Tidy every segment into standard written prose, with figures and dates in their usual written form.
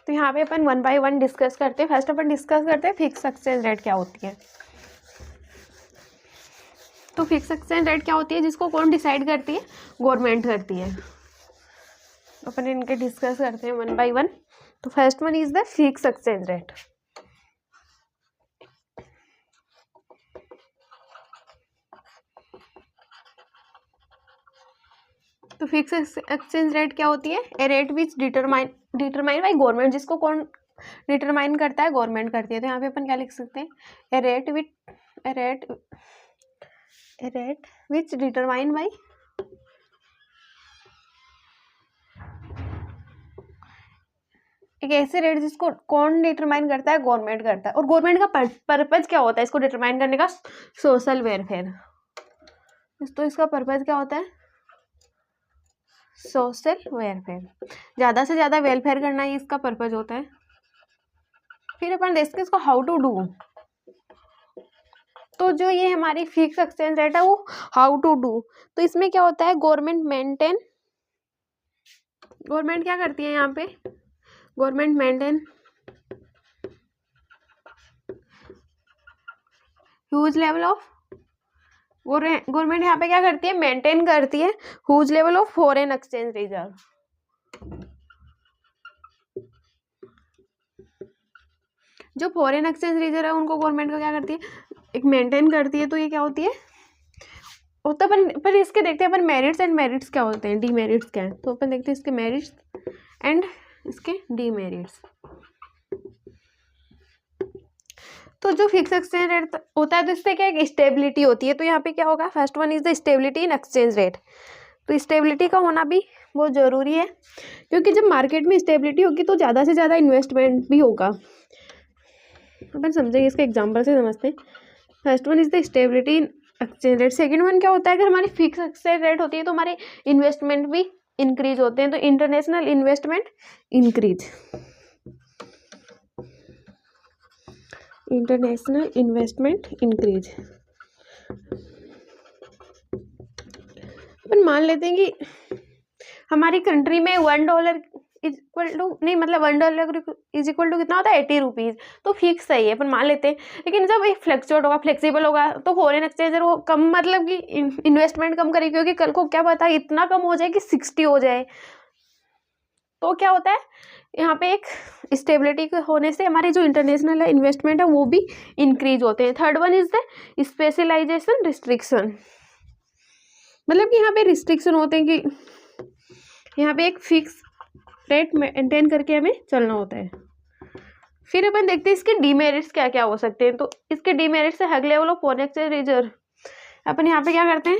तो यहाँ पे अपन वन बाय वन डिस्कस करते हैं। फर्स्ट अपन डिस्कस करते हैं फिक्स एक्सचेंज रेट क्या होती है। तो फिक्स एक्सचेंज रेट क्या होती है, जिसको कौन डिसाइड करती है, गवर्नमेंट करती है। अपन इनके डिस्कस करते हैं वन बाय वन। तो first one is the fix exchange rate. तो फिक्स एक्सचेंज रेट क्या होती है, a rate which determine by government, जिसको कौन डिटरमाइन करता है, गवर्नमेंट करती है। तो यहाँ पे अपन क्या लिख सकते हैं, ए रेट विच डिटरमाइन बाय एक ऐसे रेट जिसको कौन डिटरमाइन करता है, गवर्नमेंट करता है। और गवर्नमेंट का पर्पज क्या होता है इसको डिटरमाइन करने का, सोशल वेलफेयर। तो इसका पर्पज क्या होता है, सोशल वेलफेयर, ज़्यादा से ज़्यादा वेलफेयर करना ही इसका पर्पज होता है। फिर अपन देखते हैं इसको हाउ टू डू। तो जो ये हमारी फिक्स एक्सचेंज रेट है वो हाउ टू डू, तो इसमें क्या होता है, गवर्नमेंट क्या करती है यहाँ पे, government maintain huge level of, government यहाँ पे क्या करती है, मेंटेन करती है huge level of foreign exchange reserve. जो फॉरेन एक्सचेंज रिजर्व है उनको गवर्नमेंट का क्या करती है, एक मेंटेन करती है। तो ये क्या होती है, तो पर इसके देखते हैं अपन मेरिट्स एंड मेरिट्स क्या होते हैं, डीमेरिट्स क्या है। तो अपन देखते हैं इसके मेरिट्स एंड इसके डीमेरिट्स। तो जो फिक्स एक्सचेंज रेट होता है तो इससे क्या एक स्टेबिलिटी होती है। तो यहाँ पे क्या होगा, first one is the stability in exchange rate. तो स्टेबिलिटी का होना भी बहुत ज़रूरी है, क्योंकि जब मार्केट में स्टेबिलिटी होगी तो ज़्यादा से ज़्यादा इन्वेस्टमेंट भी होगा। अपन समझेंगे, इसके एग्जाम्पल से समझते हैं। First one is the stability in exchange rate. Second one क्या होता है, अगर हमारी फिक्स एक्सचेंज रेट होती है तो हमारे इन्वेस्टमेंट भी इंक्रीज होते हैं। तो international investment increase, international investment increase. अपन मान लेते हैं कि हमारी कंट्री में $1 इक्वल टू नहीं, मतलब $1 इज इक्वल टू कितना होता है, 80 रुपीज़। तो फिक्स सही है, अपन मान लेते हैं। लेकिन जब ये फ्लक्चुएट होगा, फ्लेक्सिबल होगा, तो फॉरेन एक्सचेंजर वो कम, मतलब कि इन्वेस्टमेंट कम करेगी, क्योंकि कल को क्या पता इतना कम हो जाए कि 60 हो जाए। तो क्या होता है, यहाँ पे एक स्टेबिलिटी होने से हमारे जो इंटरनेशनल इन्वेस्टमेंट है वो भी इंक्रीज होते हैं। Third one is the specialization restriction, मतलब कि यहाँ पे रिस्ट्रिक्शन होते हैं कि यहाँ पे एक फिक्स रेट मेंटेन करके हमें चलना होता है। फिर अपन देखते हैं इसके डीमेरिट्स क्या क्या हो सकते हैं। तो इसके डीमेरिट्स है high level of foreign exchange reserve. अपन यहाँ पे क्या करते हैं,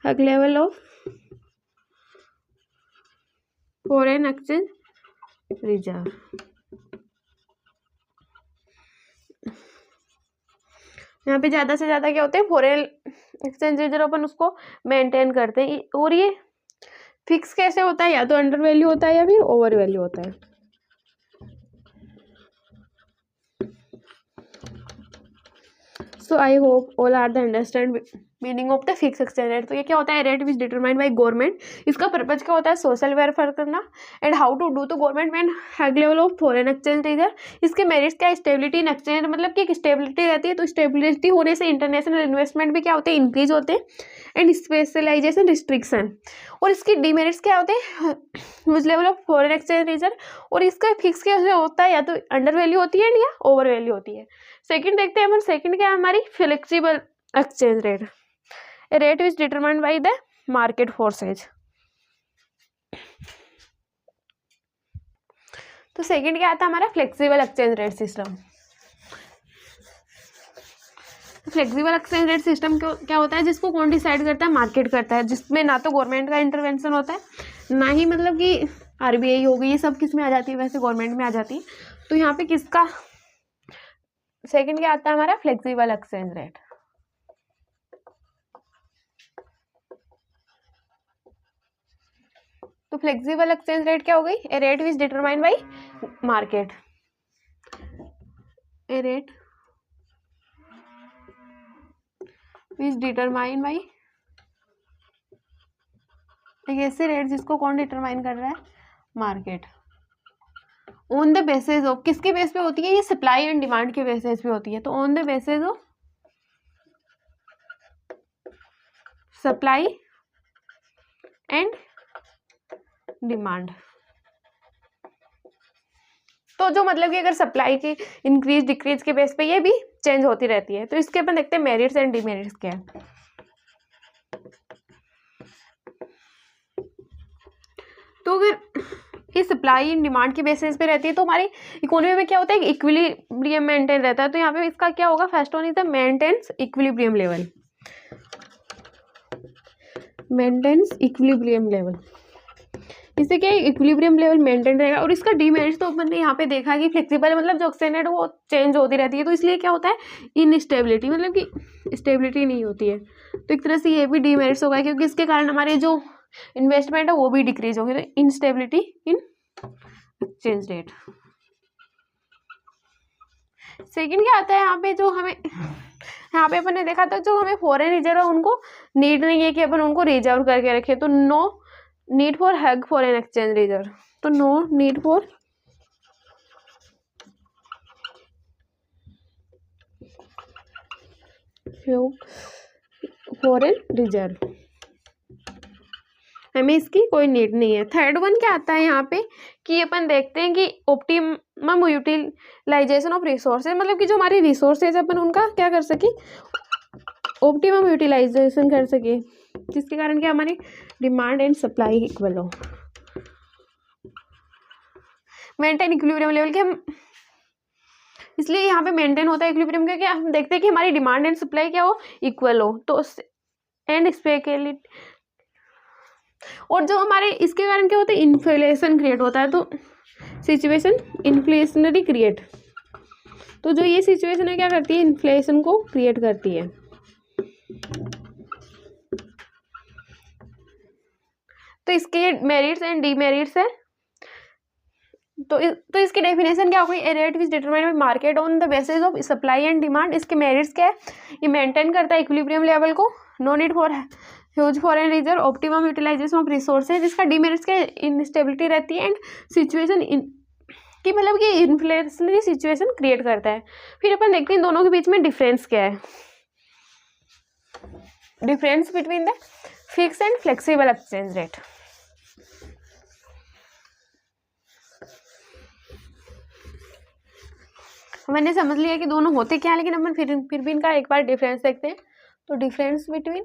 high level of foreign exchange reserve. यहाँ पे ज़्यादा से ज़्यादा क्या होते हैं, फॉरेन एक्सचेंज रिजर्व अपन उसको मेंटेन करते हैं। और ये फिक्स कैसे होता है, या तो अंडर वैल्यू होता है या फिर ओवर वैल्यू होता है। So I hope all are the understand meaning of the fix exchange rate. तो ये क्या होता है, rate which determined by government. इसका पर्पज क्या होता है, सोशल वेलफेयर करना। एंड हाउ टू डू, तो government main high level of foreign exchange reserve. इसके मेरिट्स क्या है, स्टेबिलिटी इन एक्सचेंज, मतलब कि एक स्टेबिलिटी रहती है। तो स्टेबिलिटी होने से इंटरनेशनल इन्वेस्टमेंट भी क्या होते हैं, इंक्रीज होते हैं। And specialization restriction. और इसकी डीमेरिट्स क्या होते हैं, huge level of foreign exchange reserve. और इसका फिक्स कैसे होता है, या तो अंडर वैल्यू होती है या ओवर वैल्यू होती है। सेकंड देखते हैं अपन, सेकंड क्या है हमारी flexible exchange rate, A rate which determined by the market forces. तो सेकंड क्या आता है हमारा, flexible exchange rate system. Flexible exchange rate system क्या होता है, जिसको कौन डिसाइड करता है, मार्केट करता है। जिसमें ना तो गवर्नमेंट का इंटरवेंशन होता है, ना ही मतलब कि आरबीआई हो गई, ये सब किस में आ जाती है, वैसे गवर्नमेंट में आ जाती है। तो यहाँ पे किसका सेकंड क्या आता है हमारा, फ्लेक्सिबल एक्सचेंज रेट। तो फ्लेक्सिबल एक्सचेंज रेट क्या हो गई, a rate which determined by market, a rate which determined by, एक ऐसे रेट जिसको कौन डिटरमाइन कर रहा है, market. On the basis of, किसके बेस पे होती है ये, सप्लाई एंड डिमांड के बेसिस पे होती है। तो on the basis of supply and demand. तो जो मतलब कि अगर सप्लाई की इंक्रीज डिक्रीज के बेस पे ये भी चेंज होती रहती है। तो इसके अपन देखते हैं मेरिट्स एंड डिमेरिट्स क्या है। तो अगर ये सप्लाई एंड डिमांड के बेसिस पे रहती है तो हमारी इकोनॉमी में क्या होता है, इक्विलिब्रियम मेंटेन रहता है। तो यहाँ पे इसका क्या होगा, first one is the maintains equilibrium level, maintains equilibrium level. इससे क्या इक्विलिब्रियम लेवल मेंटेन रहेगा। और इसका डीमेरिट्स तो अपन ने यहाँ पे देखा कि फ्लेक्सिबल मतलब जो ऑक्सीजन है वो चेंज होती रहती है। तो इसलिए क्या होता है, इनस्टेबिलिटी, मतलब कि स्टेबिलिटी नहीं होती है। तो एक तरह से ये भी डीमेरिट्स होगा, क्योंकि इसके कारण हमारे जो इन्वेस्टमेंट है वो भी डिक्रीज होगी। तो instability in exchange rate. Second क्या आता है यहाँ पे, जो हमें यहाँ पे अपन ने देखा था जो हमें फॉरेन रिजर्व है उनको नीड नहीं है कि अपन उनको रिजर्व करके रखें। तो no need for high foreign exchange reserve. तो no need for foreign reserve, हमें इसकी कोई नीड नहीं है। थर्ड वन क्या आता है यहाँ पे कि अपन देखते हैं कि ऑप्टिमम यूटिलाइजेशन ऑफ रिसोर्सेज, मतलब कि जो हमारी रिसोर्सेज अपन उनका क्या कर सके, ऑप्टिमम यूटिलाइजेशन कर सके, जिसके कारण क्या हमारी डिमांड एंड सप्लाई इक्वल हो। मेंटेन इक्विलिब्रियम लेवल के हम इसलिए यहाँ पे मेंटेन होता है इक्विलिब्रियम, क्योंकि हम देखते हैं कि हमारी डिमांड एंड सप्लाई क्या हो, इक्वल हो। तो एंड स्पेक्युलेट, और जो हमारे इसके कारण क्या होता है, इन्फ्लेशन क्रिएट होता है। तो सिचुएशन इन्फ्लेशनरी क्रिएट, तो जो ये सिचुएशन है क्या करती है, इन्फ्लेशन को क्रिएट करती है। तो इसके मेरिट्स एंड डीमेरिट्स है। तो इसकी डेफिनेशन क्या होगी, a rate which determined by market on the basis of supply and demand. इसके मेरिट्स क्या है, ये मेंटेन करता है इक्विलिब्रियम लेवल को, no need for huge foreign reserve, optimum utilization of resources. इसका डीमेरिट्स क्या है, इनस्टेबिलिटी रहती है एंड सिचुएशन की मतलब कि इन्फ्लेशनरी सिचुएशन क्रिएट करता है। फिर अपन देखते हैं दोनों के बीच में डिफरेंस क्या है, difference between the fix and flexible exchange rate. मैंने समझ लिया कि दोनों होते क्या है, लेकिन अपन फिर भी इनका एक बार डिफरेंस देखते हैं। तो difference between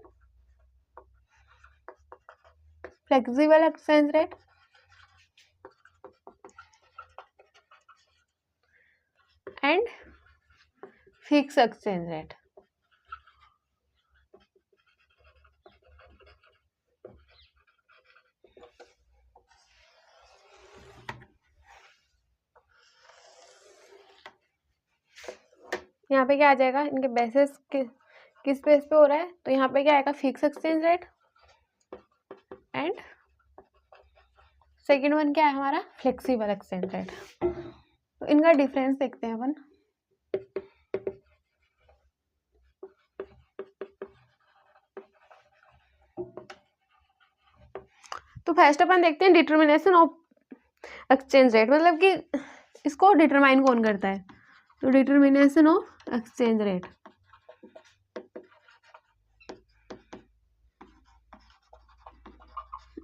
flexible exchange rate and fix exchange rate. यहाँ पे क्या आ जाएगा, इनके बेसिस किस बेस पे हो रहा है। तो यहाँ पे क्या आएगा, fix exchange rate and second one क्या है हमारा, फ्लेक्सिबल एक्सचेंज रेट। तो इनका डिफरेंस देखते हैं अपन। तो फर्स्ट अपन देखते हैं डिटर्मिनेशन ऑफ एक्सचेंज रेट, मतलब कि इसको डिटरमाइन कौन करता है। तो डिटर्मिनेशन ऑफ एक्सचेंज रेट,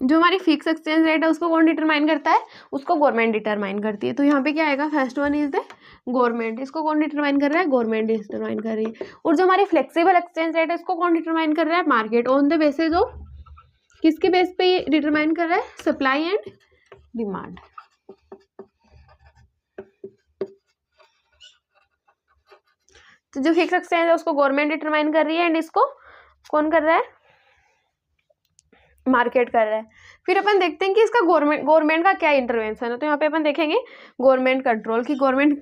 जो हमारी फिक्स एक्सचेंज रेट है उसको कौन डिटरमाइन करता है, उसको गवर्नमेंट डिटरमाइन करती है। तो यहाँ पे क्या आएगा, first one is the government. इसको कौन डिटरमाइन कर रहा है, गवर्नमेंट डिटरमाइन कर रही है। और जो हमारी फ्लेक्सिबल एक्सचेंज रेट है इसको कौन डिटरमाइन कर रहा है, market, on the basis of, किसके बेस पे ये डिटरमाइन कर रहा है, सप्लाई एंड डिमांड। तो जो फिक्स एक्सचेंज है उसको गवर्नमेंट डिटरमाइन कर रही है एंड इसको कौन कर रहा है, मार्केट कर रहा है। फिर अपन देखते हैं कि इसका गवर्नमेंट का क्या इंटरवेंशन है। तो यहाँ पे अपन देखेंगे गवर्नमेंट कंट्रोल की, गवर्नमेंट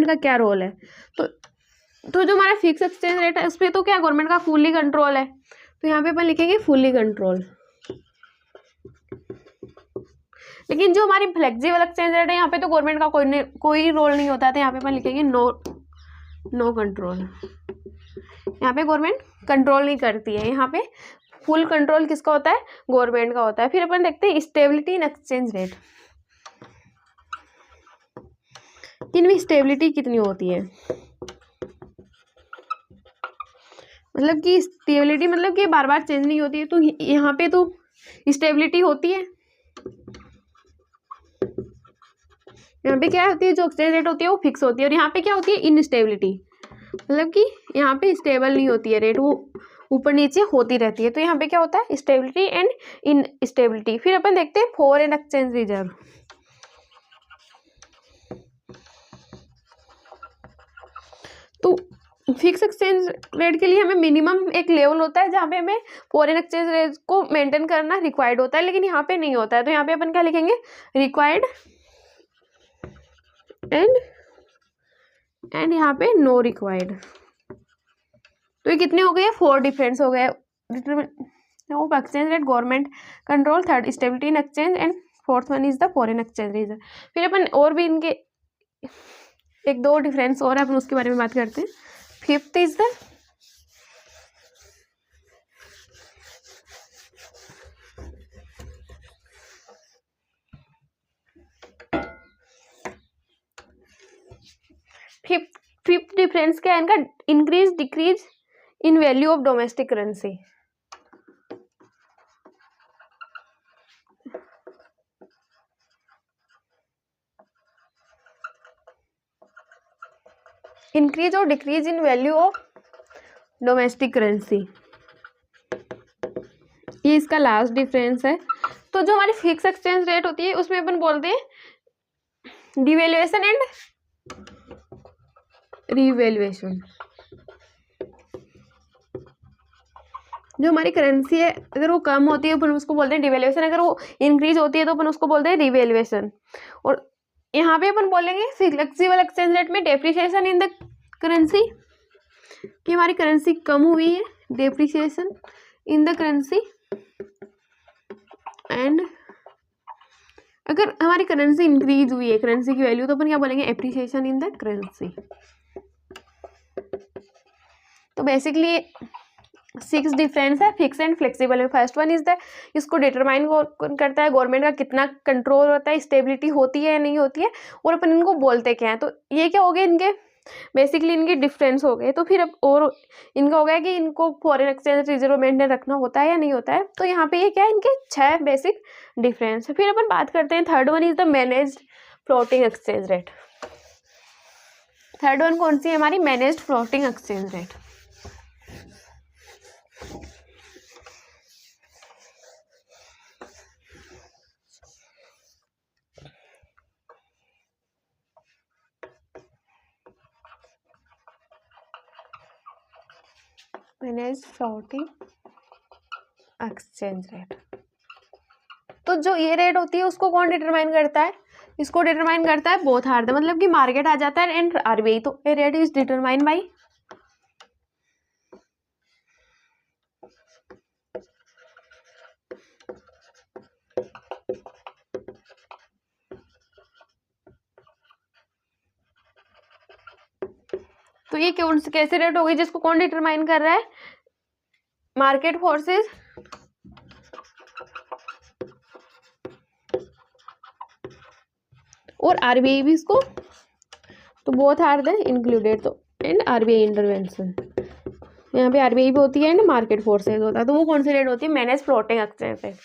का क्या रोल है। तो जो हमारा फिक्स एक्सचेंज रेट है उस पर तो क्या गवर्नमेंट का फुल्ली कंट्रोल है। तो यहाँ पे अपन लिखेंगे फुल्ली कंट्रोल। लेकिन जो हमारी फ्लेक्सिबल एक्सचेंज रेट है यहाँ पे तो गवर्नमेंट का कोई रोल नहीं होता है। तो यहाँ पे अपन लिखेंगे नो कंट्रोल। यहाँ पे गवर्नमेंट कंट्रोल नहीं करती है। यहाँ पे फुल कंट्रोल किसका होता है, गवर्नमेंट का होता है। फिर अपन देखते हैं स्टेबिलिटी इन एक्सचेंज रेट, इनमें स्टेबिलिटी कितनी होती है, मतलब कि स्टेबिलिटी मतलब कि बार बार चेंज नहीं होती है। तो यहाँ पे तो स्टेबिलिटी होती है, यहाँ पे क्या होती है, जो एक्सचेंज रेट होती है वो फिक्स होती है, और यहाँ पे क्या होती है, इनस्टेबिलिटी, मतलब कि यहाँ पे स्टेबल नहीं होती है रेट, वो ऊपर नीचे होती रहती है। तो यहाँ पे क्या होता है, स्टेबिलिटी एंड इनस्टेबिलिटी। फिर अपन देखते हैं फॉरेन एक्सचेंज रिजर्व। तो फिक्स एक्सचेंज रेट के लिए हमें मिनिमम एक लेवल होता है जहाँ पे हमें फॉरेन एक्सचेंज रेट को मेंटेन करना रिक्वायर्ड होता है, लेकिन यहाँ पे नहीं होता है। तो यहाँ पे अपन क्या लिखेंगे, रिक्वायर्ड एंड यहाँ पे नो रिक्वायर्ड। तो ये कितने हो गए, 4 डिफरेंस हो गए। Exchange rate, government control, third stability in exchange, and fourth one is the foreign exchange reserve. फिर अपन और भी इनके 1-2 डिफरेंस और है, अपन उसके बारे में बात करते हैं। Fifth is the fifth difference क्या है इनका, increase decrease in value of domestic currency. Increase और decrease in value of domestic currency, ये इसका लास्ट डिफरेंस है। तो जो हमारी फिक्स एक्सचेंज रेट होती है उसमें अपन बोलते हैं डिवेल्युएशन एंड रीवैल्यूएशन। जो हमारी करेंसी है अगर वो कम होती है अपन उसको बोलते हैं डिवेल्युएशन, अगर वो इंक्रीज होती है तो अपन उसको बोलते हैं रिवैल्यूएशन। और यहाँ पे अपन बोलेंगे फ्लेक्सिबल एक्सचेंज रेट में डेप्रिसिएशन इन द करेंसी, कि हमारी करेंसी कम हुई है, depreciation in the currency. And अगर हमारी करेंसी इंक्रीज हुई है, करेंसी की वैल्यू, तो अपन क्या बोलेंगे, एप्रिसिएशन इन द करेंसी। तो बेसिकली 6 डिफरेंस है फिक्स एंड फ्लेक्सिबल में। फर्स्ट वन इज द, इसको डिटरमाइन करता है गवर्नमेंट का कितना कंट्रोल होता है, स्टेबिलिटी होती है या नहीं होती है, और अपन इनको बोलते क्या है। तो ये क्या हो गए इनके, बेसिकली इनके डिफरेंस हो गए। तो फिर अब और इनका हो गया कि इनको फॉरेन एक्सचेंज रिजर्व मेंटेन रखना होता है या नहीं होता है। तो यहाँ पे ये क्या है, इनके 6 बेसिक डिफरेंस। फिर अपन बात करते हैं third one is the managed floating exchange rate. Third one कौन सी है हमारी, managed floating exchange rate. Managed floating exchange rate. तो जो ये रेट होती है उसको कौन डिटरमाइन करता है, इसको डिटरमाइन करता है बोथ आर द, मतलब कि मार्केट आ जाता है एंड आरबीआई। तो ये रेट इज डिटरमाइन बाई तो ये कौन सी कैसे रेट होगी जिसको कौन डिटरमाइन कर रहा है, मार्केट फोर्सेस और आरबीआई भी इसको, तो बोथ आर द इंक्लूडेड। तो एंड आरबीआई इंटरवेंशन, यहाँ पे आरबीआई भी होती है एंड मार्केट फोर्सेस होता है। तो वो कौन सी रेट होती है, मैनेज फ्लोटिंग एक्सचेंज रेट।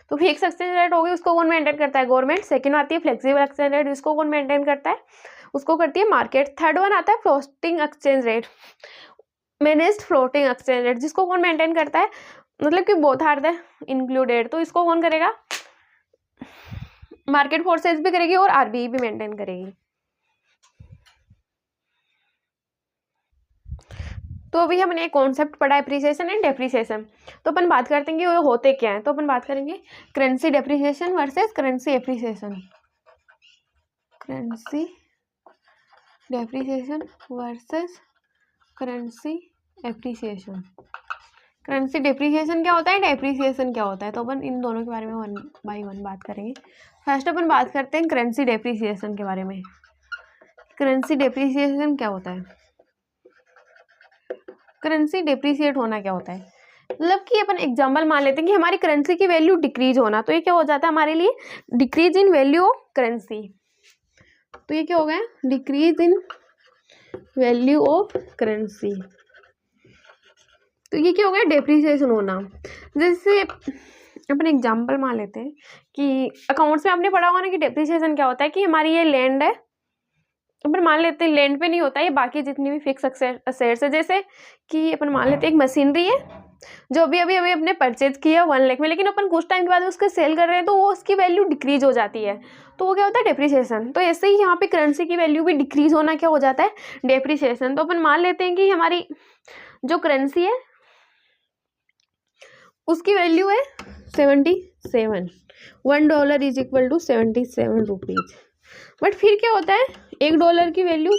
तो फिक्स एक्सचेंज रेट होगी उसको कौन मेंटेन करता है, गवर्नमेंट। सेकंड आती है फ्लेक्सिबल एक्सचेंज रेट, जिसको कौन मेंटेन करता है, उसको करती है मार्केट। थर्ड वन आता है floating exchange rate, managed floating exchange rate, जिसको कौन मेंटेन करता है, मतलब कि बोथ आर द इंक्लूडेड। तो इसको कौन करेगा, मार्केट फोर्सेस भी करेगी और आरबीआई भी मेंटेन करेगी। तो अभी हमने एक कॉन्सेप्ट पढ़ा है एप्रिसिएशन एंड डेप्रिसिएशन। तो अपन बात करते हैं कि वो होते क्या है। तो अपन बात करेंगे currency depreciation versus currency appreciation, currency depreciation versus currency appreciation. Currency depreciation क्या होता है, डेप्रिसिएशन क्या होता है, तो अपन इन दोनों के बारे में 1 बाय 1 बात करेंगे। फर्स्ट अपन बात करते हैं करेंसी डेप्रिसिएशन के बारे में। करेंसी डेप्रिसिएशन क्या होता है, करेंसी डेप्रिसिएट होना क्या होता है। मतलब कि अपन एग्जाम्पल मान लेते हैं कि हमारी करेंसी की वैल्यू डिक्रीज होना, तो ये क्या हो जाता है हमारे लिए, decrease in value of currency. तो ये क्या हो गया, decrease in value of currency. तो ये क्या हो गया, डेप्रिसिएशन होना। जैसे अपन एग्जाम्पल मान लेते हैं कि अकाउंट्स में आपने पढ़ा होगा ना कि डेप्रिसिएशन क्या होता है, कि हमारी ये लैंड है, अपन मान लेते हैं लैंड पे नहीं होता, ये बाकी जितनी भी फिक्स असेट्स है, जैसे कि अपन मान लेते हैं एक मशीनरी है जो अभी अभी अभी अपने परचेज किया 1 लाख में, लेकिन अपन कुछ टाइम के बाद उसको सेल कर रहे हैं तो वो उसकी वैल्यू डिक्रीज हो जाती है, तो वो क्या होता है, डेप्रिसिएशन। तो ऐसे ही यहाँ पे करेंसी की वैल्यू भी डिक्रीज होना क्या हो जाता है, डेप्रिसिएशन। तो अपन मान लेते हैं कि हमारी जो करेंसी है उसकी वैल्यू है 77, $1 is equal to 77 rupees. But फिर क्या होता है, $1 की वैल्यू,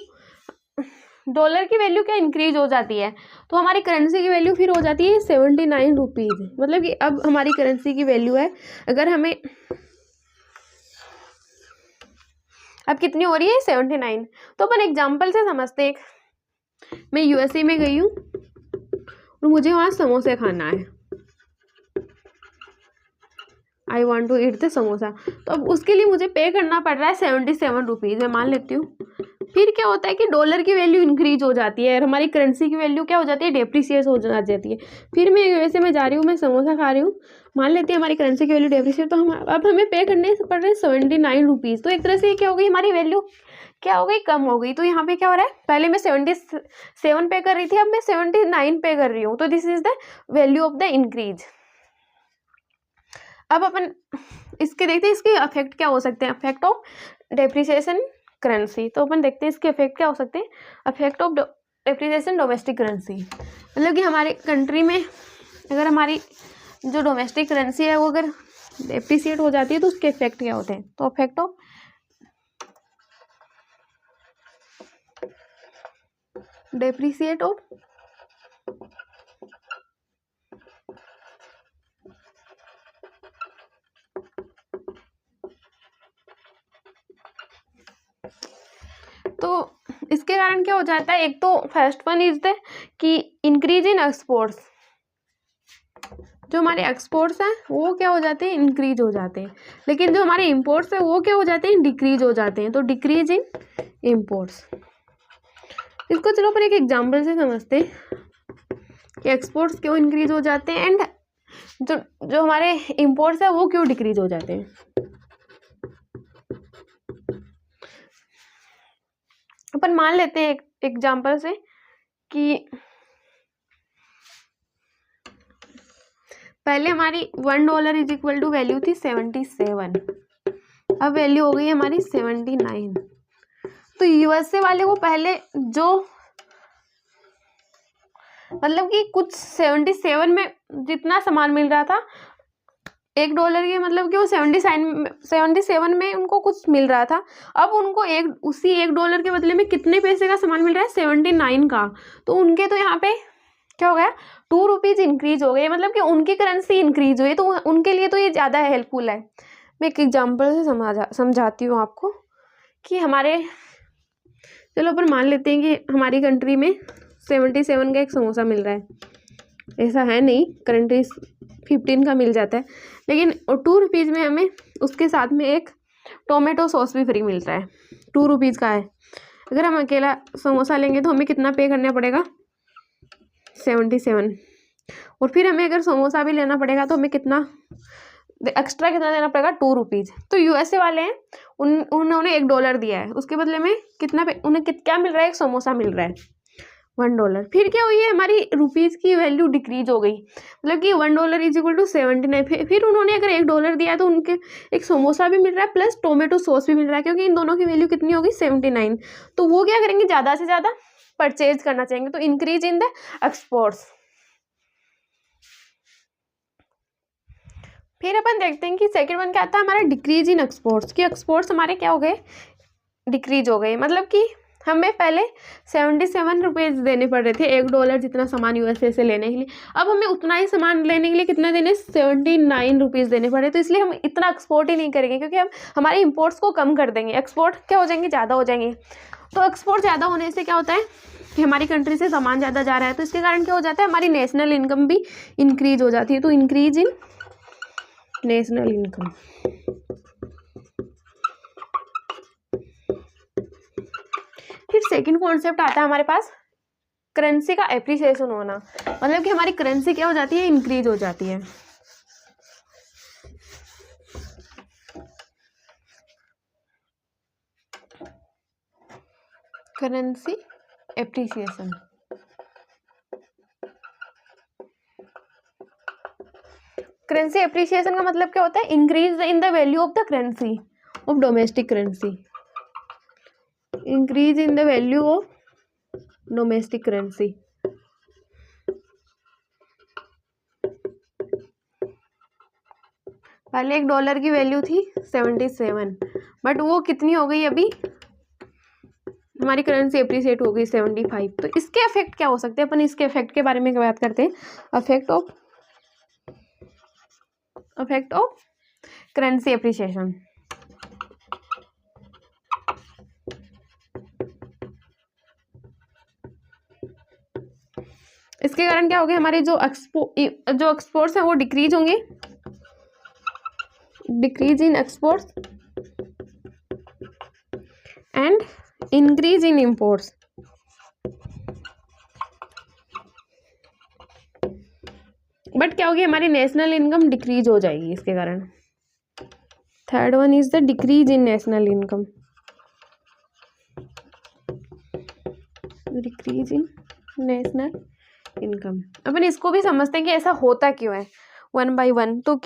डॉलर की वैल्यू क्या इंक्रीज हो जाती है, तो हमारी करेंसी की वैल्यू फिर हो जाती है 79 रुपीज। मतलब कि अब हमारी करेंसी की वैल्यू है, अगर हमें अब कितनी हो रही है, 79। तो अपन एग्जाम्पल से समझते हैं, मैं यूएसए में गई हूँ और मुझे वहाँ समोसे खाना है, I want to eat the samosa, तो अब उसके लिए मुझे पे करना पड़ रहा है 77 रुपीज़, मैं मान लेती हूँ। फिर क्या होता है कि डॉलर की वैल्यू इंक्रीज हो जाती है और हमारी करेंसी की वैल्यू क्या हो जाती है, डेप्रिसिएट हो जाती है। फिर मैं यूएसए में जा रही हूँ, मैं समोसा खा रही हूँ, मान लेते हैं हमारी करेंसी की वैल्यू डेप्रिसिएट, तो हम अब हमें पे करने पड़ रहे हैं 79 रुपीज़। तो एक तरह से क्या हो गई, हमारी वैल्यू क्या हो गई, कम हो गई। तो यहाँ पे क्या हो रहा है, पहले मैं 77 पे कर रही थी, अब मैं 79 पे कर रही हूँ, तो this is the value of the increase. अब अपन इसके देखते हैं इसके अफेक्ट क्या हो सकते हैं, अफेक्ट ऑफ डेप्रिसिएशन करेंसी। तो अपन देखते हैं इसके अफेक्ट क्या हो सकते हैं, affect of depreciation domestic currency. मतलब कि हमारे कंट्री में अगर हमारी जो डोमेस्टिक करेंसी है वो अगर डेप्रिसिएट हो जाती है तो उसके इफेक्ट क्या होते हैं। तो अफेक्ट ऑफ डेप्रिसिएट ऑफ तो इसके कारण क्या हो जाता है, एक तो फर्स्ट वन इज द कि इंक्रीज इन एक्सपोर्ट्स, जो हमारे एक्सपोर्ट्स हैं वो क्या हो जाते हैं, इंक्रीज हो जाते हैं, लेकिन जो हमारे इंपोर्ट्स हैं वो क्या हो जाते हैं, डिक्रीज हो जाते हैं। तो डिक्रीज इन इंपोर्ट्स, इसको चलो अपन एक एग्जांपल से समझते हैं कि एक्सपोर्ट्स क्यों इंक्रीज हो जाते हैं एंड जो हमारे इंपोर्ट्स है वो क्यों डिक्रीज हो जाते हैं। अपन मान लेते हैं एक एग्जांपल से कि पहले हमारी $1 इज इक्वल टू वैल्यू थी 77, अब वैल्यू हो गई हमारी 79। तो यूएसए वाले वो पहले जो मतलब कि कुछ 77 में जितना सामान मिल रहा था $1 के, मतलब कि वो 77 में उनको कुछ मिल रहा था, अब उनको उसी $1 के बदले में कितने पैसे का सामान मिल रहा है, 79 का। तो उनके तो यहाँ पे क्या हो गया, 2 रुपीज़ इंक्रीज हो गए, मतलब कि उनकी करेंसी इंक्रीज हुई, तो उनके लिए तो ये ज़्यादा हेल्पफुल है। मैं एक एग्जांपल से समझाती हूँ आपको कि हमारे, चलो अपन मान लेते हैं कि हमारी कंट्री में 77 का एक समोसा मिल रहा है, ऐसा है नहीं, करंटली 15 का मिल जाता है, लेकिन 2 रुपीज़ में हमें उसके साथ में एक टोमेटो सॉस भी फ्री मिलता है, 2 रुपीज़ का है। अगर हम अकेला समोसा लेंगे तो हमें कितना पे करना पड़ेगा, 77, और फिर हमें अगर समोसा भी लेना पड़ेगा तो हमें कितना एक्स्ट्रा कितना देना पड़ेगा, 2 रुपीज़। तो यूएसए वाले हैं उन्होंने $1 दिया है, उसके बदले में कितना उन्हें क्या मिल रहा है, एक समोसा मिल रहा है $1। फिर क्या हुई है, हमारी रुपीज़ की वैल्यू डिक्रीज हो गई, मतलब कि $1 इज इक्वल टू 79। फिर उन्होंने अगर $1 दिया तो उनके एक समोसा भी मिल रहा है प्लस टोमेटो सॉस भी मिल रहा है, क्योंकि इन दोनों की वैल्यू कितनी होगी, 79। तो वो क्या करेंगे, ज़्यादा से ज़्यादा परचेज करना चाहेंगे, तो इंक्रीज इन द एक्सपोर्ट्स। फिर अपन देखते हैं कि सेकंड वन क्या आता है हमारा, डिक्रीज इन एक्सपोर्ट्स, कि एक्सपोर्ट्स हमारे क्या हो गए, डिक्रीज हो गए। मतलब कि हमें पहले 77 रुपीज़ देने पड़ रहे थे $1 जितना सामान यूएसए से लेने के लिए, अब हमें उतना ही सामान लेने के लिए कितना देने, 79 रुपीज़ देने पड़े। तो इसलिए हम इतना एक्सपोर्ट ही नहीं करेंगे, क्योंकि हम हमारे इंपोर्ट्स को कम कर देंगे, एक्सपोर्ट क्या हो जाएंगे, ज़्यादा हो जाएंगे। तो एक्सपोर्ट ज़्यादा होने से क्या होता है कि हमारी कंट्री से सामान ज़्यादा जा रहा है, तो इसके कारण क्या हो जाता है, हमारी नेशनल इनकम भी इंक्रीज हो जाती है। तो इंक्रीज इन नेशनल इनकम। फिर सेकंड कॉन्सेप्ट आता है हमारे पास करेंसी का एप्रिसिएशन होना, मतलब कि हमारी करेंसी क्या हो जाती है, इंक्रीज हो जाती है। करेंसी एप्रिसिएशन, करेंसी एप्रिसिएशन का मतलब क्या होता है, increase in the value of the currency of domestic currency, increase in the value of domestic currency. पहले $1 की वैल्यू थी 77, बट वो कितनी हो गई अभी, हमारी करेंसी एप्रिसिएट हो गई 75। तो इसके इफेक्ट क्या हो सकते हैं, अपन इसके इफेक्ट के बारे में बात करते हैं। Effect of currency appreciation. इसके कारण क्या होगा, हमारे जो एक्सपोर्ट्स हैं वो डिक्रीज होंगे, decrease in exports and increase in imports. But क्या होगी, हमारी नेशनल इनकम डिक्रीज हो जाएगी इसके कारण। Third one is the decrease in national income, decrease in national income. अपन इसको भी समझते हैं कि ऐसा होता क्यों है, वन बाय वन। तो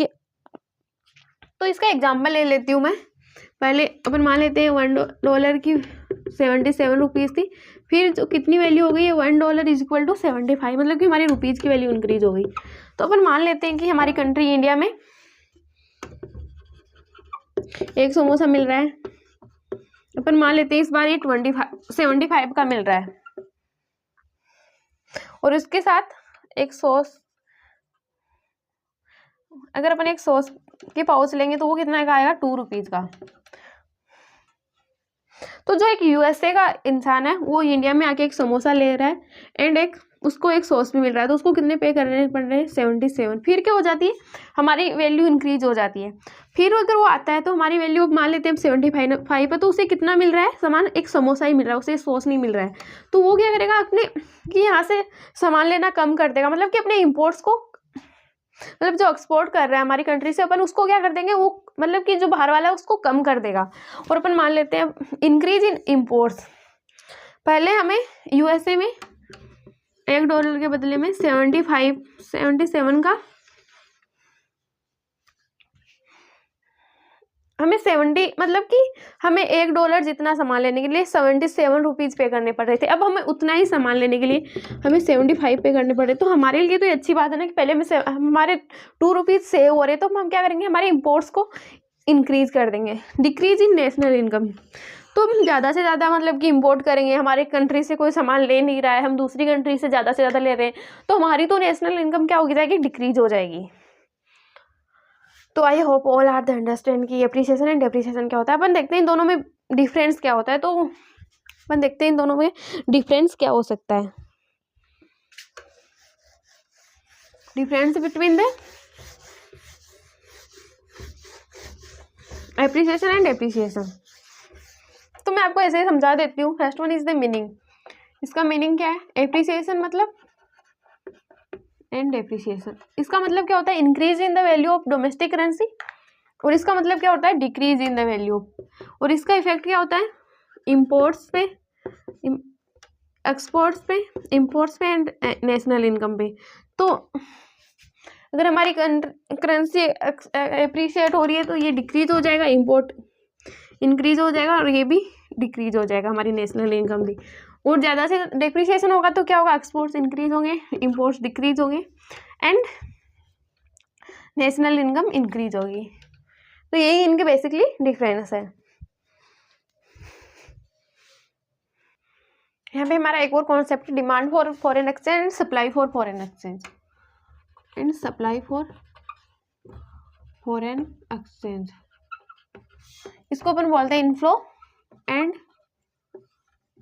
इसका एग्जाम्पल ले लेती हूँ मैं। पहले अपन मान लेते हैं $1 की 77 रुपीज़ थी, फिर जो कितनी वैल्यू हो गई है, $1 इज इक्वल टू 75, मतलब कि हमारी रुपीज़ की वैल्यू इंक्रीज हो गई। तो अपन मान लेते हैं कि हमारी कंट्री इंडिया में एक समोसा मिल रहा है, अपन मान लेते हैं इस बार ये 75 का मिल रहा है, और इसके साथ एक सॉस, अगर अपन एक सॉस के पाउच लेंगे तो वो कितना का आएगा, 2 रुपीज़ का। तो जो एक यूएसए का इंसान है वो इंडिया में आके एक समोसा ले रहा है एंड उसको एक सॉस भी मिल रहा है, तो उसको कितने पे करने पड़ रहे हैं, 77। फिर क्या हो जाती है, हमारी वैल्यू इंक्रीज हो जाती है। फिर अगर वो आता है तो हमारी वैल्यू मान लेते हैं 75 है, तो उसे कितना मिल रहा है सामान, एक समोसा ही मिल रहा है, उसे सॉस नहीं मिल रहा है। तो वो क्या करेगा, अपने कि यहाँ से सामान लेना कम कर देगा, मतलब कि अपने इम्पोर्ट्स को, मतलब जो एक्सपोर्ट कर रहा है हमारी कंट्री से, अपन उसको क्या कर देंगे, वो मतलब कि जो बाहर वाला है उसको कम कर देगा। और अपन मान लेते हैं इंक्रीज इन इम्पोर्ट्स। पहले हमें यूएसए में $1 के बदले में 77 का, हमें 70, मतलब कि हमें $1 जितना सामान लेने के लिए 77 रुपीज़ पे करने पड़ रहे थे। अब हमें उतना ही सामान लेने के लिए हमें 75 पे करने पड़ रहे। तो हमारे लिए तो ये अच्छी बात है ना कि पहले में हमारे 2 रुपीज़ सेव हो रहे, तो हम क्या करेंगे, हमारे इम्पोर्ट्स को इंक्रीज कर देंगे। डिक्रीज इन नेशनल इनकम, तो हम ज़्यादा से ज़्यादा मतलब कि इंपोर्ट करेंगे, हमारे कंट्री से कोई सामान ले नहीं रहा है, हम दूसरी कंट्री से ज़्यादा ले रहे हैं, तो हमारी तो नेशनल इनकम क्या होगी जाएगी, डिक्रीज हो जाएगी। तो I hope all are the understand कि एप्रिसिएशन एंड डेप्रिसिएशन क्या होता है। अपन देखते हैं इन दोनों में डिफरेंस क्या होता है। तो अपन देखते हैं इन दोनों में डिफरेंस क्या हो सकता है। Difference between the appreciation and depreciation, तो मैं आपको ऐसे ही समझा देती हूँ। First one is the meaning. इसका मीनिंग क्या है, एप्रिसिएशन मतलब एंड डेप्रिसिएशन, इसका मतलब क्या होता है, increase in the value of domestic currency, और इसका मतलब क्या होता है, डिक्रीज इन द वैल्यू। और इसका इफेक्ट क्या होता है, इम्पोर्ट्स पे, एक्सपोर्ट्स पे, इम्पोर्ट्स पे एंड नेशनल इनकम पे। तो अगर हमारी करेंसी एप्रिशिएट हो रही है तो ये डिक्रीज हो जाएगा, इम्पोर्ट इंक्रीज हो जाएगा, और ये भी डिक्रीज हो जाएगा, हमारी नेशनल इनकम भी। और ज़्यादा से डेप्रिसिएशन होगा तो क्या होगा, एक्सपोर्ट्स इंक्रीज होंगे, इम्पोर्ट्स डिक्रीज होंगे एंड नेशनल इनकम इंक्रीज होगी। तो यही इनके बेसिकली डिफरेंस है। यहाँ पे हमारा एक और concept, demand for foreign exchange and supply for foreign exchange and supply for foreign exchange. इसको अपन बोलते हैं इनफ्लो एंड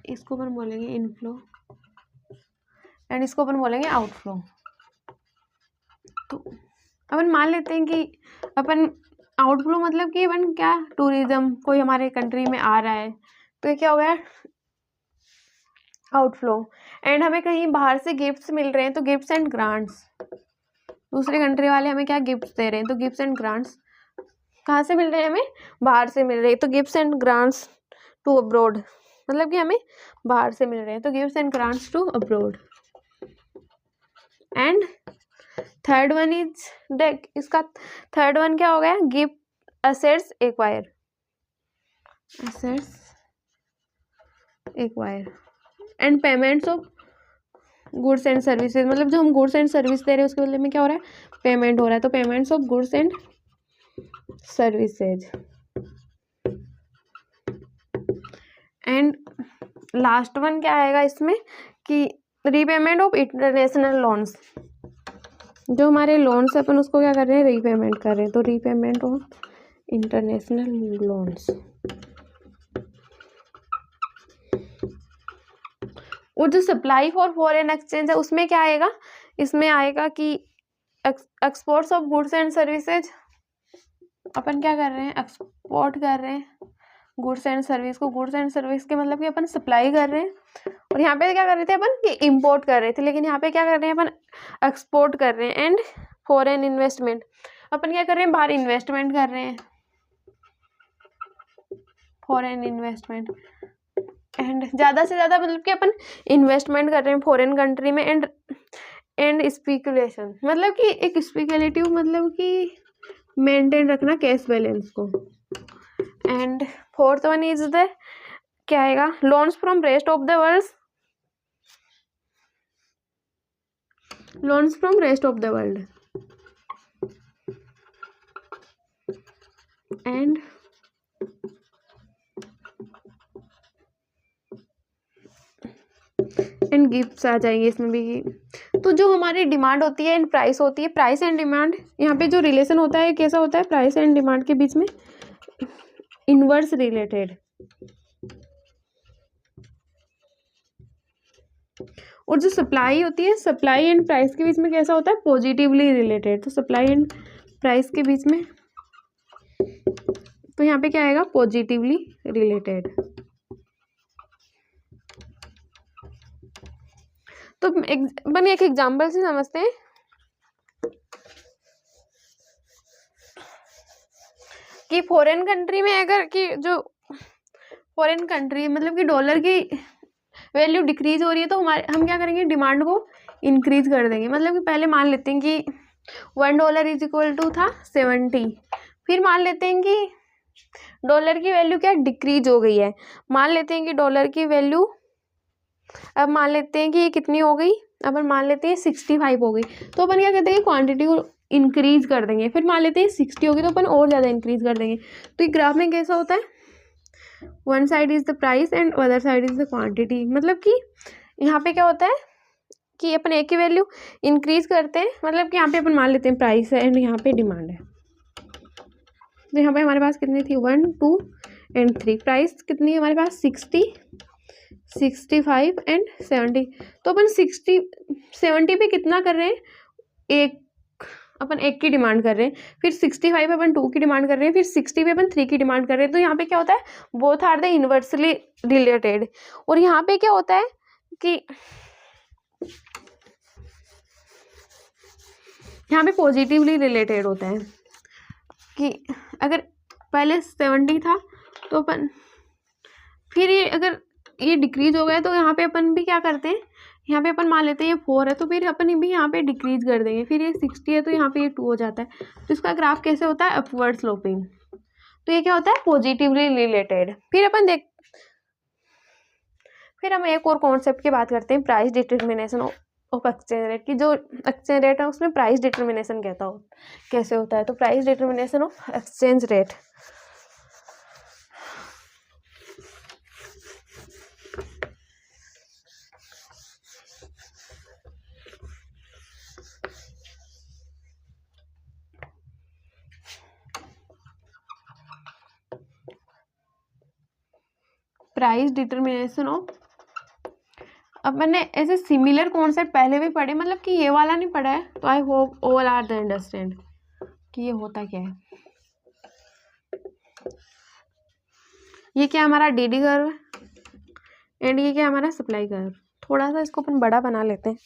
इसको अपन बोलेंगे इनफ्लो एंड इसको अपन बोलेंगे आउटफ्लो। तो अपन मान लेते हैं कि अपन आउटफ्लो मतलब कि अपन क्या, टूरिज्म कोई हमारे कंट्री में आ रहा है तो ये क्या हो गया आउटफ्लो। एंड हमें कहीं बाहर से गिफ्ट्स मिल रहे हैं तो गिफ्ट्स एंड ग्रांट्स, दूसरे कंट्री वाले हमें क्या गिफ्ट्स दे रहे हैं तो गिफ्ट्स एंड ग्रांट्स कहाँ से मिल रहे हैं, हमें बाहर से मिल रहे हैं तो gifts and grants to abroad, मतलब कि हमें बाहर से मिल रहे हैं तो gifts and grants to abroad. And third one is देख, इसका थर्ड वन क्या हो गया, gift assets acquire, assets acquire and payments of goods and services, मतलब जो हम गुड्स एंड सर्विस दे रहे हैं उसके बदले में क्या हो रहा है, पेमेंट हो रहा है, तो payments of goods and services. And last one क्या आएगा इसमें कि रीपेमेंट ऑफ इंटरनेशनल लोन्स, जो हमारे लोन्स है अपन उसको क्या कर रहे हैं, रीपेमेंट कर रहे हैं, तो रीपेमेंट ऑफ इंटरनेशनल लोन्स। और जो सप्लाई फॉर फॉरेन एक्सचेंज है उसमें क्या आएगा, इसमें आएगा कि exports of goods and services, अपन क्या कर रहे हैं, एक्सपोर्ट कर रहे हैं गुड्स एंड सर्विस को, गुड्स एंड सर्विस के मतलब कि अपन सप्लाई कर रहे हैं। और यहाँ पे क्या कर रहे थे अपन कि इम्पोर्ट कर रहे थे, लेकिन यहाँ पे क्या कर रहे हैं अपन एक्सपोर्ट कर रहे हैं। एंड फॉरेन इन्वेस्टमेंट, अपन क्या कर रहे हैं, बाहर इन्वेस्टमेंट कर रहे हैं, फॉरेन इन्वेस्टमेंट। एंड ज़्यादा से ज़्यादा मतलब कि अपन इन्वेस्टमेंट कर रहे हैं फॉरेन कंट्री में। एंड स्पेकुलेशन, मतलब कि एक स्पेकुलेटिव मतलब कि मेंटेन रखना कैश बैलेंस को। And fourth one is the क्या आएगा, loans from rest of the world, loans from rest of the world. And gifts आ जाएंगे इसमें भी। तो जो हमारी डिमांड होती है एंड प्राइस होती है, प्राइस एंड डिमांड यहाँ पे जो रिलेशन होता है कैसा होता है, प्राइस एंड डिमांड के बीच में इनवर्स रिलेटेड। और जो सप्लाई होती है, सप्लाई एंड प्राइस के बीच में कैसा होता है, पॉजिटिवली रिलेटेड। तो सप्लाई एंड प्राइस के बीच में तो यहाँ पे क्या आएगा, पॉजिटिवली रिलेटेड। तो अपन एक एग्जाम्पल से समझते हैं कि फॉरेन कंट्री में अगर कि जो फॉरेन कंट्री मतलब कि डॉलर की वैल्यू डिक्रीज हो रही है तो हम क्या करेंगे, डिमांड को इंक्रीज कर देंगे। मतलब कि पहले मान लेते हैं कि $1 इज इक्वल टू था 70, फिर मान लेते हैं कि डॉलर की वैल्यू क्या डिक्रीज हो गई है, मान लेते हैं कि डॉलर की वैल्यू अब मान लेते हैं कि ये कितनी हो गई, अपन मान लेते हैं 65 हो गई, तो अपन क्या करते हैं, क्वांटिटी को इंक्रीज कर देंगे। फिर मान लेते हैं 60 होगी तो अपन और ज़्यादा इंक्रीज कर देंगे। तो ये ग्राफ में कैसा होता है, one side is the price and other side is the quantity. मतलब कि यहाँ पे क्या होता है कि अपन एक ही वैल्यू इंक्रीज करते हैं, मतलब कि यहाँ पे अपन मान लेते हैं प्राइस है एंड यहाँ पे डिमांड है। तो यहाँ पे हमारे पास कितनी थी, 1 2 एंड 3, प्राइस कितनी है हमारे पास 60 65 एंड 70। तो अपन 70 पे कितना कर रहे हैं, अपन एक की डिमांड कर रहे हैं, फिर 65 पे अपन 2 की डिमांड कर रहे हैं, फिर 60 पे अपन 3 की डिमांड कर रहे हैं। तो यहाँ पे क्या होता है, both are the inversely related. और यहाँ पे क्या होता है कि यहाँ पे पॉजिटिवली रिलेटेड होता है कि अगर पहले 70 था तो अपन फिर ये अगर ये डिक्रीज हो गया तो यहाँ पे अपन भी क्या करते हैं, यहाँ पे अपन मान लेते हैं ये 4 है तो फिर अपन भी यहाँ पे डिक्रीज कर देंगे। फिर ये 60 है तो यहाँ पे ये 2 हो जाता है। तो इसका ग्राफ कैसे होता है, अपवर्ड स्लोपिंग। तो ये क्या होता है, पॉजिटिवली रिलेटेड। फिर हम एक और कॉन्सेप्ट की बात करते हैं, price determination of exchange rate की। जो एक्सचेंज रेट है उसमें प्राइस डिटर्मिनेशन कैसे होता है। तो price determination of exchange rate, price determination of अपन ने ऐसे सिमिलर कॉन्सेप्ट पहले भी पढ़े, मतलब कि ये वाला नहीं पढ़ा है, तो I hope all are the understand कि ये होता क्या है। ये क्या हमारा डीडी कर्व एंड ये क्या हमारा सप्लाई कर्व। थोड़ा सा इसको अपन बड़ा बना लेते हैं,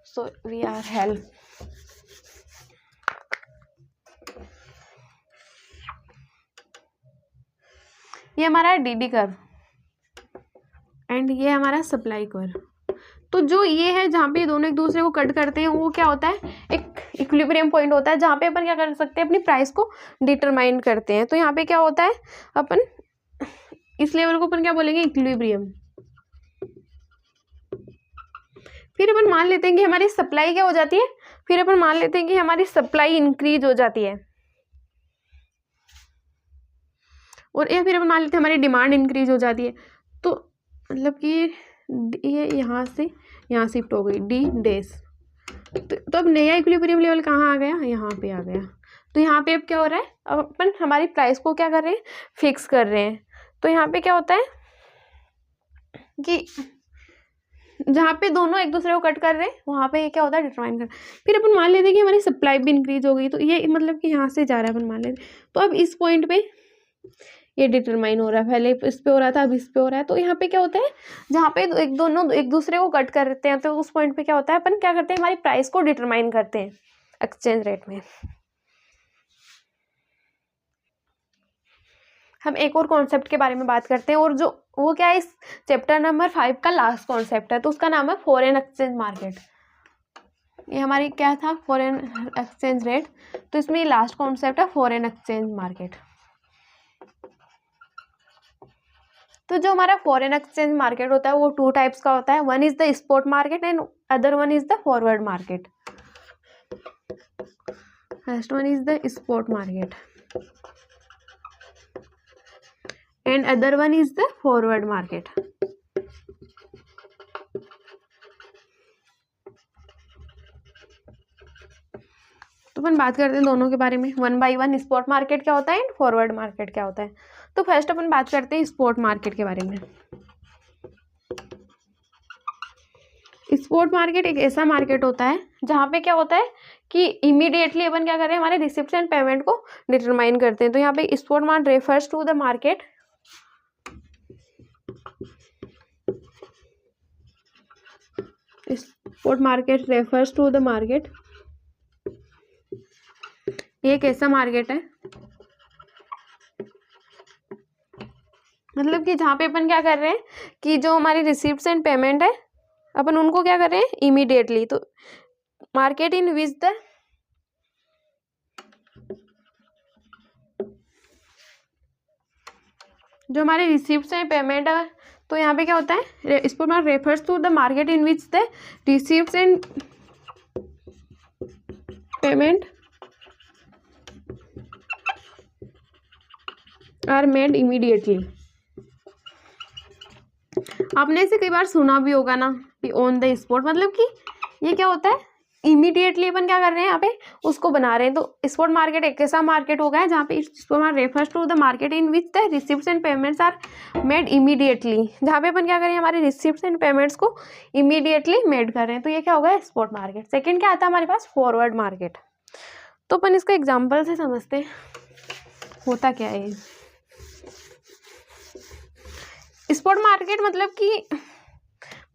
सो वी आर हेल्प। ये हमारा डीडी कर्व एंड ये हमारा सप्लाई कर्व। तो जो ये है जहाँ पे दोनों एक दूसरे को कट करते हैं, वो क्या होता है, एक इक्विलिब्रियम पॉइंट होता है जहाँ पे अपन क्या कर सकते हैं, अपनी प्राइस को डिटरमाइन करते हैं। तो यहाँ पे क्या होता है, अपन इस लेवल को अपन क्या बोलेंगे, इक्विलिब्रियम। फिर अपन मान लेते हैं कि हमारी सप्लाई क्या हो जाती है, फिर अपन मान लेते हैं कि हमारी सप्लाई इंक्रीज हो जाती है, और या फिर अपन मान लेते हैं हमारी डिमांड इंक्रीज हो जाती है। तो मतलब कि ये यहाँ से यहाँ शिफ्ट हो गई डी डेज। तो अब नया इक्विलिब्रियम लेवल कहाँ आ गया, यहाँ पे आ गया। तो यहाँ पे अब क्या हो रहा है, अब अपन हमारी प्राइस को क्या कर रहे हैं, फिक्स कर रहे हैं। तो यहाँ पे क्या होता है कि जहाँ पे दोनों एक दूसरे को कट कर रहे हैं, वहाँ पे क्या होता है, डिटरमाइन कर। फिर अपन मान लेते हैं कि हमारी सप्लाई भी इंक्रीज हो गई, तो ये मतलब कि यहाँ से जा रहा है, अपन मान लेते हैं। तो अब इस पॉइंट पे ये डिटरमाइन हो रहा है, पहले इस पे हो रहा था, अब इस पे हो रहा है। तो यहाँ पे क्या होता है, जहाँ पे दोनों एक दूसरे को कट करते हैं, तो उस पॉइंट पे क्या होता है, अपन क्या करते हैं, हमारी प्राइस को डिटरमाइन करते हैं एक्सचेंज रेट में। हम एक और कॉन्सेप्ट के बारे में बात करते हैं, और जो वो क्या है, इस चैप्टर नंबर 5 का लास्ट कॉन्सेप्ट है, तो उसका नाम है फॉरेन एक्सचेंज मार्केट। ये हमारी क्या था, फॉरेन एक्सचेंज रेट। तो इसमें ये लास्ट कॉन्सेप्ट है फॉरेन एक्सचेंज मार्केट। तो जो हमारा फॉरेन एक्सचेंज मार्केट होता है वो 2 टाइप्स का होता है, one is the spot market and other one is the forward market. First one is the spot market and other one is the forward market. तो अपन बात करते हैं दोनों के बारे में one by one, spot market क्या होता है एंड फॉरवर्ड मार्केट क्या होता है। तो फर्स्ट अपन बात करते हैं स्पॉट मार्केट के बारे में। स्पॉट मार्केट एक ऐसा मार्केट होता है जहाँ पे क्या होता है कि इमीडिएटली अपन क्या कर रहे हैं, हमारे रिसिप्ट एंड पेमेंट को डिटरमाइन करते हैं। तो यहाँ पे spot market refers to the market spot market refers to the market, ये एक ऐसा मार्केट है मतलब कि जहाँ पे अपन क्या कर रहे हैं कि जो हमारी रिसिप्ट्स एंड पेमेंट है, अपन उनको क्या कर रहे हैं इमीडिएटली। तो मार्केट इन विच द जो हमारे रिसिप्ट्स एंड पेमेंट है, तो यहाँ पे क्या होता है, spot market refers to the market in which the receipts and payment are made immediately. आपने इसे कई बार सुना भी होगा ना कि ऑन द स्पॉट, मतलब कि ये क्या होता है, इमीडिएटली अपन क्या कर रहे हैं यहाँ पे उसको बना रहे हैं। तो स्पॉट मार्केट एक ऐसा मार्केट हो गया है जहाँ पे spot market refers to the market in which the receipts and payments are made immediately, जहाँ पे अपन क्या करें, हमारे रिसिप्ट्स एंड पेमेंट्स को इमीडिएटली मेड कर रहे हैं। तो ये क्या होगा, स्पॉट मार्केट। सेकेंड क्या आता है हमारे पास, फॉरवर्ड मार्केट। तो अपन इसका एग्जाम्पल से समझते हैं होता क्या है। स्पॉट मार्केट मतलब कि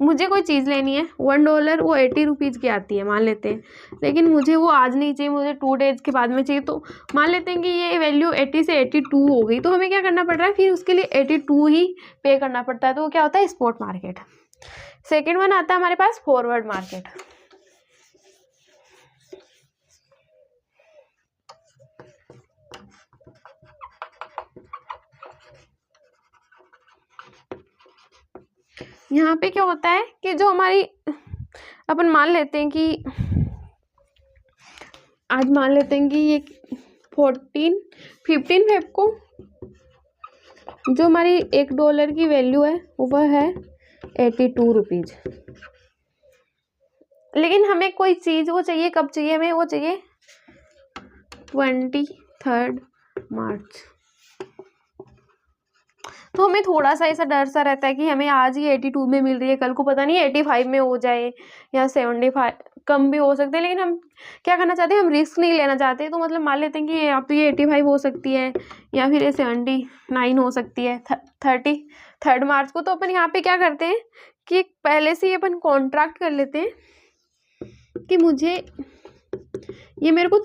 मुझे कोई चीज़ लेनी है, $1 वो 80 रुपीज़ की आती है मान लेते हैं, लेकिन मुझे वो आज नहीं चाहिए, मुझे 2 डेज के बाद में चाहिए। तो मान लेते हैं कि ये वैल्यू 80 से 82 हो गई, तो हमें क्या करना पड़ रहा है, फिर उसके लिए 82 ही पे करना पड़ता है। तो वो क्या होता है, स्पॉट मार्केट। सेकेंड वन आता है हमारे पास फॉरवर्ड मार्केट। यहाँ पे क्या होता है कि जो हमारी अपन मान लेते हैं कि आज मान लेते हैं कि ये 15 फेब को जो हमारी $1 की वैल्यू है वह है 82 रुपीज़, लेकिन हमें कोई चीज़ वो चाहिए, कब चाहिए हमें, वो चाहिए 23 मार्च। तो हमें थोड़ा सा ऐसा डर सा रहता है कि हमें आज ही 82 में मिल रही है, कल को पता नहीं 85 में हो जाए या 75, कम भी हो सकते हैं। लेकिन हम क्या करना चाहते हैं, हम रिस्क नहीं लेना चाहते। तो मतलब मान लेते हैं कि अब तो ये 85 हो सकती है या फिर ये 79 हो सकती है 3 मार्च को। तो अपन यहाँ पे क्या करते हैं कि पहले से ही अपन कॉन्ट्रैक्ट कर लेते हैं कि मुझे ये मेरे को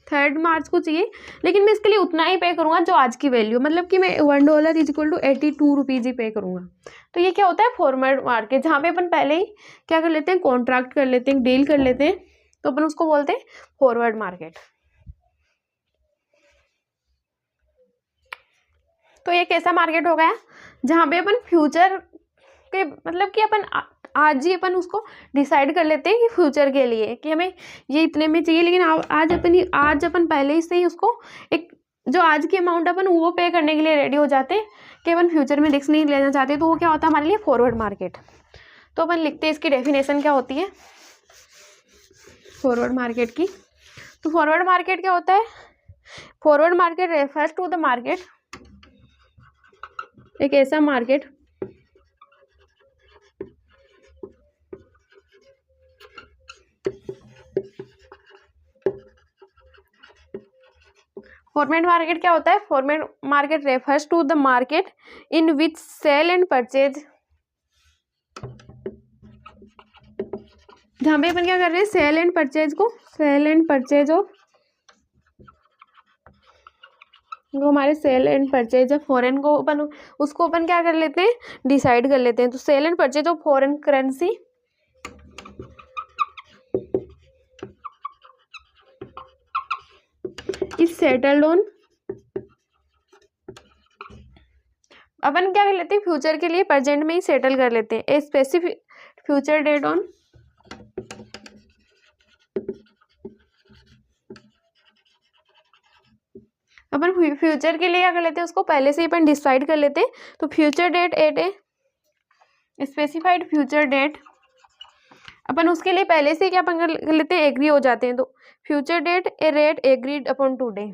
3 मार्च को चाहिए, लेकिन मैं इसके लिए उतना ही पे करूँगा जो आज की वैल्यू, मतलब कि मैं $1 = 82 रुपीज़ ही पे करूँगा। तो ये क्या होता है, फॉरवर्ड मार्केट, जहाँ पे अपन पहले ही क्या कर लेते हैं, कॉन्ट्रैक्ट कर लेते हैं, डील कर लेते हैं, तो अपन उसको बोलते हैं फॉरवर्ड मार्केट। तो ये कैसा मार्केट हो गया, जहाँ पे अपन फ्यूचर के मतलब कि अपन आज ही अपन उसको डिसाइड कर लेते हैं कि फ्यूचर के लिए कि हमें ये इतने में चाहिए, लेकिन आज अपन पहले ही से ही उसको एक जो आज की अमाउंट अपन वो पे करने के लिए रेडी हो जाते हैं कि अपन फ्यूचर में रिस्क नहीं लेना चाहते। तो वो क्या होता है हमारे लिए फॉरवर्ड मार्केट। तो अपन लिखते हैं इसकी डेफिनेशन क्या होती है फॉरवर्ड मार्केट की। तो फॉरवर्ड मार्केट क्या होता है, forward market refers to the market, एक ऐसा मार्केट फॉरवर्ड मार्केट क्या होता है, forward market refers to the market in which sale and purchase, जहाँ पे अपन क्या कर रहे हैं, सेल एंड परचेज ऑफ जो हमारे sale and purchase of foreign को अपन उसको अपन क्या कर लेते हैं, डिसाइड कर लेते हैं। तो sale and purchase of foreign currency is settled on, अपन क्या कर लेते हैं, फ्यूचर के लिए प्रेजेंट में ही सेटल कर लेते हैं, a specific future date on अपन फ्यूचर के लिए क्या कर लेते हैं, उसको पहले से ही अपन डिसाइड कर लेते हैं। तो future date at a specified future date, अपन उसके लिए पहले से क्या अपन कर लेते हैं, एग्री हो जाते हैं। तो future date a rate agreed upon today,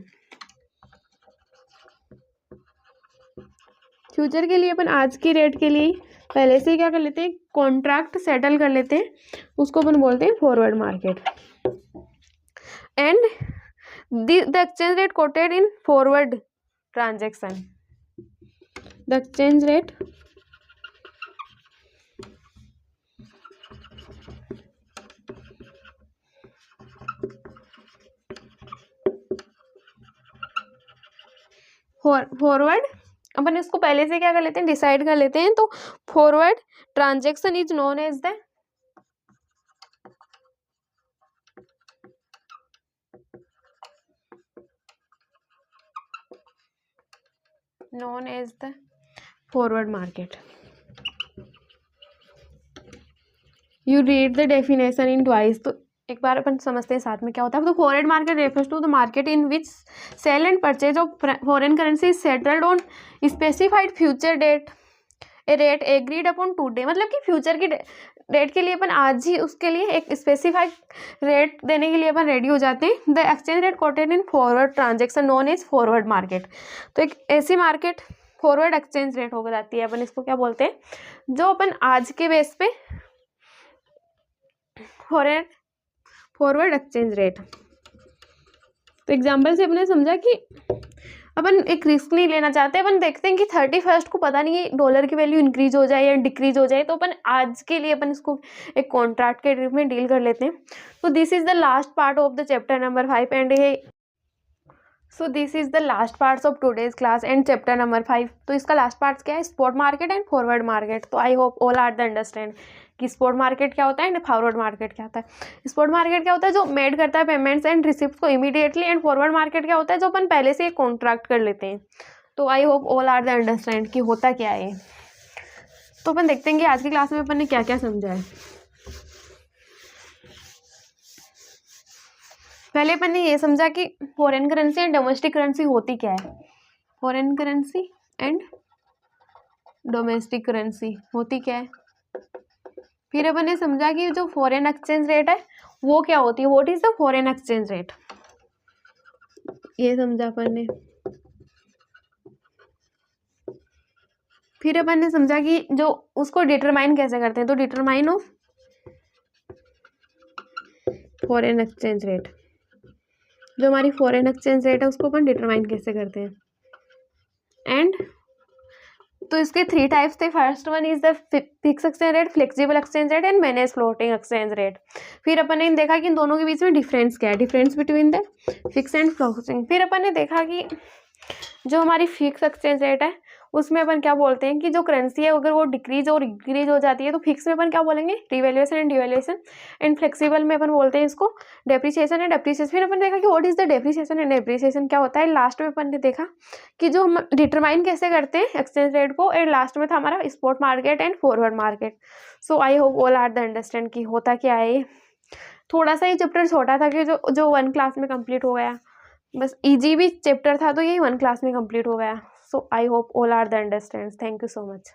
future के लिए अपन आज की रेट के लिए पहले से ही क्या कर लेते हैं, कॉन्ट्रैक्ट सेटल कर लेते हैं, उसको अपन बोलते हैं forward market. And the exchange rate quoted in forward transaction, the exchange rate forward अपन इसको पहले से क्या कर लेते हैं, डिसाइड कर लेते हैं। तो forward transaction is known as the forward market. You read the definition in twice, तो एक बार अपन समझते हैं साथ में क्या होता है। तो forward market refers to the market in which sale and purchase of foreign currency is settled on specified future date a rate agreed upon today, मतलब कि फ्यूचर की डेट के लिए अपन आज ही उसके लिए एक स्पेसिफाइड रेट देने के लिए अपन रेडी हो जाते हैं। The exchange rate quoted in forward transaction known as forward market. तो एक ऐसी मार्केट फॉरवर्ड एक्सचेंज रेट हो जाती है, अपन इसको क्या बोलते हैं, जो अपन आज के बेस पे फॉरवर्ड एक्सचेंज रेट। तो एग्जाम्पल से अपने समझा कि अपन एक रिस्क नहीं लेना चाहते, अपन देखते हैं कि 31 को पता नहीं है डॉलर की वैल्यू इंक्रीज हो जाए या डिक्रीज हो जाए, तो अपन आज के लिए अपन इसको एक कॉन्ट्रैक्ट के रूप में डील कर लेते हैं। तो this is the last part of the chapter number 5 and so this is the last parts of today's class and chapter number 5। तो इसका लास्ट पार्ट्स क्या है, spot market and forward market. तो I hope all are the understand कि spot market क्या होता है and forward market क्या होता है। स्पॉट मार्केट क्या होता है, जो मेड करता है पेमेंट्स एंड रिसिप्ट को इमीडिएटली, एंड फॉरवर्ड मार्केट क्या होता है, जो अपन पहले से कॉन्ट्रैक्ट कर लेते हैं। तो I hope all are the understand कि होता क्या है। तो अपन देखते हैं कि आज की क्लास में अपन ने क्या क्या समझा है। पहले अपन ने ये समझा कि foreign currency and domestic currency होती क्या है, foreign currency and domestic currency होती क्या है। फिर अपन ने समझा कि जो फॉरेन एक्सचेंज रेट है वो क्या होती है, what is the foreign exchange rate, ये समझा अपन ने। फिर अपन ने समझा कि जो उसको डिटरमाइन कैसे करते हैं, तो determine of foreign exchange rate, जो हमारी फॉरेन एक्सचेंज रेट है उसको अपन डिटरमाइन कैसे करते हैं। एंड तो इसके 3 टाइप्स थे। First one is the fix exchange rate, flexible exchange rate and manage floating exchange rate. फिर अपन ने देखा कि इन दोनों के बीच में डिफरेंस क्या है, difference between the fix and floating. फिर अपन ने देखा कि जो हमारी फिक्स एक्सचेंज रेट है उसमें अपन क्या बोलते हैं कि जो करेंसी है अगर वो डिक्रीज और इंक्रीज हो जाती है तो फिक्स में अपन क्या बोलेंगे, revaluation and devaluation. And flexible में अपन बोलते हैं इसको डेप्रिसिएशन एंड डेप्रिसिएशन। फिर अपन देखा कि what is the depreciation and depreciation क्या होता है। लास्ट में अपन ने देखा कि जो हम डिटरमाइन कैसे करते हैं एक्सचेंज रेट को। एंड लास्ट में था हमारा spot market and forward market. So I hope all are the understand कि होता क्या है ये। थोड़ा सा ये चैप्टर छोटा था कि जो 1 क्लास में कंप्लीट हो गया, बस इजी भी चैप्टर था तो यही 1 क्लास में कंप्लीट हो गया। So I hope all are the understand. Thank you so much.